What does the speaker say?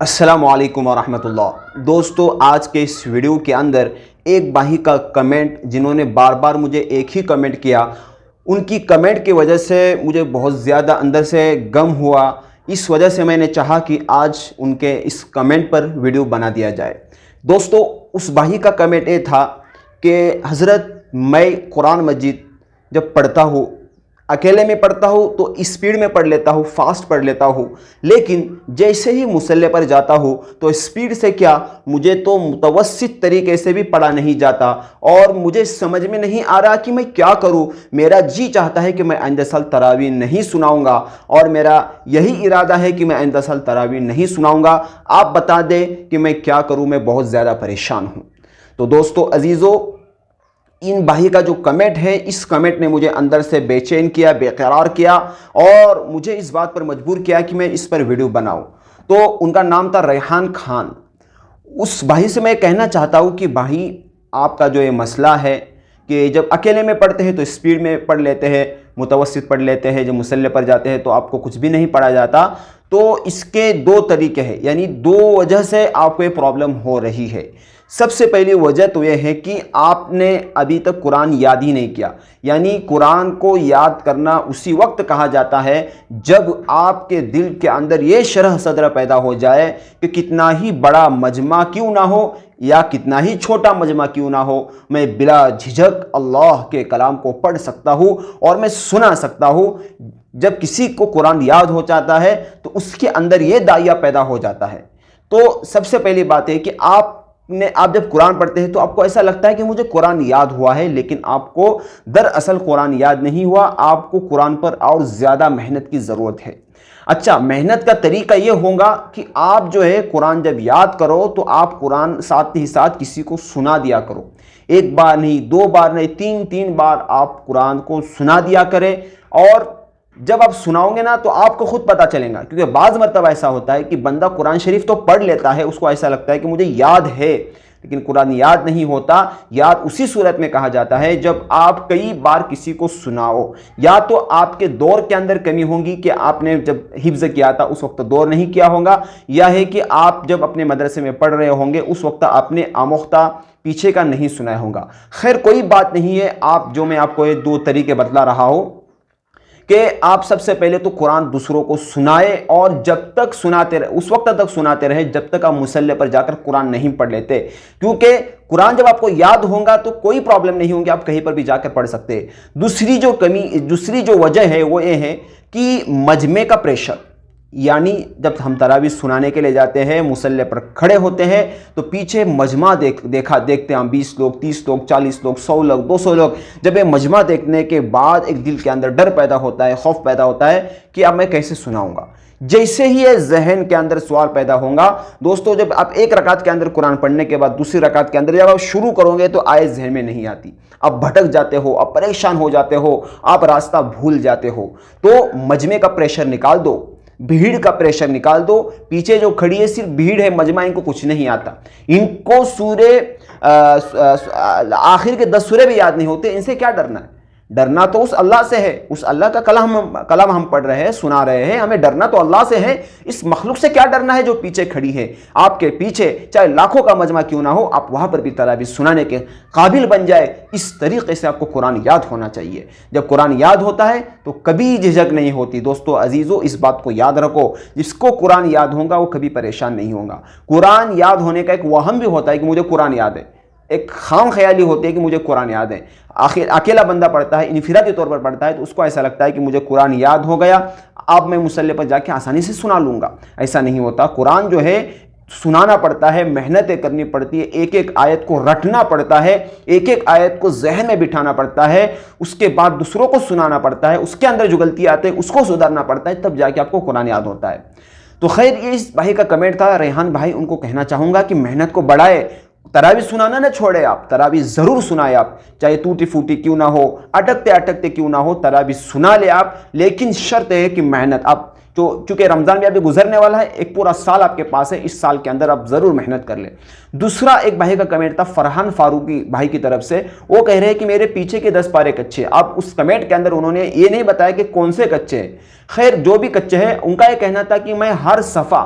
السلام علیکم ورحمۃ اللہ۔ دوستو، آج کے اس ویڈیو کے اندر ایک بھائی کا کمنٹ، جنہوں نے بار بار مجھے ایک ہی کمنٹ کیا، ان کی کمنٹ کی وجہ سے مجھے بہت زیادہ اندر سے غم ہوا۔ اس وجہ سے میں نے چاہا کہ آج ان کے اس کمنٹ پر ویڈیو بنا دیا جائے۔ دوستو، اس بھائی کا کمنٹ یہ تھا کہ حضرت میں قرآن مجید جب پڑھتا ہوں، اکیلے میں پڑھتا ہوں تو اسپیڈ میں پڑھ لیتا ہوں، فاسٹ پڑھ لیتا ہوں، لیکن جیسے ہی مصلی پر جاتا ہوں تو اسپیڈ سے کیا، مجھے تو متوسط طریقے سے بھی پڑھا نہیں جاتا، اور مجھے سمجھ میں نہیں آ رہا کہ میں کیا کروں۔ میرا جی چاہتا ہے کہ میں آئندہ سال تراویح نہیں سناؤں گا، اور میرا یہی ارادہ ہے کہ میں آئندہ سال تراویح نہیں سناؤں گا۔ آپ بتا دیں کہ میں کیا کروں، میں بہت زیادہ پریشان ہوں۔ تو دوستو عزیزو، ان بھائی کا جو کمنٹ ہے، اس کمنٹ نے مجھے اندر سے بے چین کیا، بے قرار کیا، اور مجھے اس بات پر مجبور کیا کہ میں اس پر ویڈیو بناؤں۔ تو ان کا نام تھا ریحان خان۔ اس بھائی سے میں کہنا چاہتا ہوں کہ بھائی، آپ کا جو یہ مسئلہ ہے کہ جب اکیلے میں پڑھتے ہیں تو اسپیڈ میں پڑھ لیتے ہیں، متوسط پڑھ لیتے ہیں، جب مصلی پر جاتے ہیں تو آپ کو کچھ بھی نہیں پڑھا جاتا، تو اس کے دو طریقے ہیں، یعنی دو وجہ سے آپ کو یہ پرابلم ہو رہی ہے۔ سب سے پہلی وجہ تو یہ ہے کہ آپ نے ابھی تک قرآن یاد ہی نہیں کیا۔ یعنی قرآن کو یاد کرنا اسی وقت کہا جاتا ہے جب آپ کے دل کے اندر یہ شرح صدر پیدا ہو جائے کہ کتنا ہی بڑا مجمع کیوں نہ ہو یا کتنا ہی چھوٹا مجمع کیوں نہ ہو، میں بلا جھجک اللہ کے کلام کو پڑھ سکتا ہوں اور میں سنا سکتا ہوں۔ جب کسی کو قرآن یاد ہو جاتا ہے تو اس کے اندر یہ داعیہ پیدا ہو جاتا ہے۔ تو سب سے پہلی بات ہے کہ آپ جب قرآن پڑھتے ہیں تو آپ کو ایسا لگتا ہے کہ مجھے قرآن یاد ہوا ہے، لیکن آپ کو دراصل قرآن یاد نہیں ہوا۔ آپ کو قرآن پر اور زیادہ محنت کی ضرورت ہے۔ اچھا، محنت کا طریقہ یہ ہوگا کہ آپ جو ہے قرآن جب یاد کرو تو آپ قرآن ساتھ ہی ساتھ کسی کو سنا دیا کرو۔ ایک بار نہیں، دو بار نہیں، تین بار آپ قرآن کو سنا دیا کریں، اور جب آپ سناؤں گے نا تو آپ کو خود پتہ چلے گا۔ کیونکہ بعض مرتبہ ایسا ہوتا ہے کہ بندہ قرآن شریف تو پڑھ لیتا ہے، اس کو ایسا لگتا ہے کہ مجھے یاد ہے، لیکن قرآن یاد نہیں ہوتا۔ یاد اسی صورت میں کہا جاتا ہے جب آپ کئی بار کسی کو سناؤ۔ یا تو آپ کے دور کے اندر کمی ہوگی کہ آپ نے جب حفظ کیا تھا اس وقت دور نہیں کیا ہوگا، یا ہے کہ آپ جب اپنے مدرسے میں پڑھ رہے ہوں گے اس وقت آپ نے آموختہ پیچھے کا نہیں سنا ہوگا۔ خیر، کوئی بات نہیں ہے۔ میں آپ کو یہ دو طریقے بتلا رہا ہوں کہ آپ سب سے پہلے تو قرآن دوسروں کو سنائے، اور جب تک سناتے رہے، اس وقت تک سناتے رہے جب تک آپ مصلی پر جا کر قرآن نہیں پڑھ لیتے۔ کیونکہ قرآن جب آپ کو یاد ہوگا تو کوئی پرابلم نہیں ہوگی، آپ کہیں پر بھی جا کر پڑھ سکتے ہیں۔ دوسری جو وجہ ہے وہ یہ ہے کہ مجمع کا پریشر۔ یعنی جب ہم تراویح سنانے کے لیے جاتے ہیں، مصلی پر کھڑے ہوتے ہیں تو پیچھے مجمع دیکھتے ہیں ہم، 20 لوگ، 30 لوگ، 40 لوگ، 100 لوگ، 200 لوگ۔ جب یہ مجمع دیکھنے کے بعد ایک دل کے اندر ڈر پیدا ہوتا ہے، خوف پیدا ہوتا ہے کہ اب میں کیسے سناؤں گا۔ جیسے ہی یہ ذہن کے اندر سوال پیدا ہوگا، دوستو، جب آپ ایک رکعت کے اندر قرآن پڑھنے کے بعد دوسری رکعت کے اندر جب آپ شروع کرو گے تو آیت ذہن میں نہیں آتی، آپ بھٹک جاتے ہو، آپ پریشان ہو جاتے ہو، آپ راستہ بھول جاتے ہو۔ تو مجمع کا پریشر نکال دو، بھیڑ کا پریشر نکال دو۔ پیچھے جو کھڑی ہے صرف بھیڑ ہے، مجمع ان کو کچھ نہیں آتا، ان کو سورے آخر کے 10 سورے بھی یاد نہیں ہوتے، ان سے کیا ڈرنا ہے؟ ڈرنا تو اس اللہ سے ہے، اس اللہ کا کلام ہم پڑھ رہے ہیں، سنا رہے ہیں، ہمیں ڈرنا تو اللہ سے ہے۔ اس مخلوق سے کیا ڈرنا ہے جو پیچھے کھڑی ہے؟ آپ کے پیچھے چاہے لاکھوں کا مجمع کیوں نہ ہو، آپ وہاں پر بھی تراویح سنانے کے قابل بن جائے۔ اس طریقے سے آپ کو قرآن یاد ہونا چاہیے۔ جب قرآن یاد ہوتا ہے تو کبھی جھجک نہیں ہوتی۔ دوستو عزیزو، اس بات کو یاد رکھو، جس کو قرآن یاد ہوگا وہ کبھی پریشان نہیں ہوگا۔ قرآن یاد ہونے کا ایک وہم بھی ہوتا ہے کہ مجھے قرآن یاد ہے، ایک خام خیالی ہوتی ہے کہ مجھے قرآن یاد ہے۔ آخر اکیلا بندہ پڑھتا ہے، انفرادی طور پر پڑھتا ہے، تو اس کو ایسا لگتا ہے کہ مجھے قرآن یاد ہو گیا، اب میں مصلی پر جا کے آسانی سے سنا لوں گا۔ ایسا نہیں ہوتا۔ قرآن جو ہے سنانا پڑتا ہے، محنتیں کرنی پڑتی ہے، ایک ایک آیت کو رٹنا پڑتا ہے، ایک ایک آیت کو ذہن میں بٹھانا پڑتا ہے، اس کے بعد دوسروں کو سنانا پڑتا ہے، اس کے اندر جو غلطی آتے ہیں اس کو سدھارنا پڑتا ہے، تب جا کے آپ کو قرآن یاد ہوتا ہے۔ تو خیر، یہ اس بھائی کا کمنٹ تھا، ریحان بھائی، ان کو کہنا چاہوں گا کہ محنت کو بڑھائے، تراویح سنانا نہ چھوڑے، آپ تراویح ضرور سنائے، آپ چاہے ٹوٹی پھوٹی کیوں نہ ہو، اٹکتے کیوں نہ ہو، تراویح سنا لے آپ، لیکن شرط ہے کہ محنت۔ آپ چونکہ رمضان بھی ابھی گزرنے والا ہے، ایک پورا سال آپ کے پاس ہے، اس سال کے اندر آپ ضرور محنت کر لیں۔ دوسرا ایک بھائی کا کمنٹ تھا فرحان فاروقی بھائی کی طرف سے، وہ کہہ رہے ہیں کہ میرے پیچھے کے 10 پارے کچے۔ اب اس کمنٹ کے اندر انہوں نے یہ نہیں بتایا کہ کون سے کچے ہیں۔ خیر، جو بھی کچے ہیں، ان کا یہ کہنا تھا کہ میں ہر صفحہ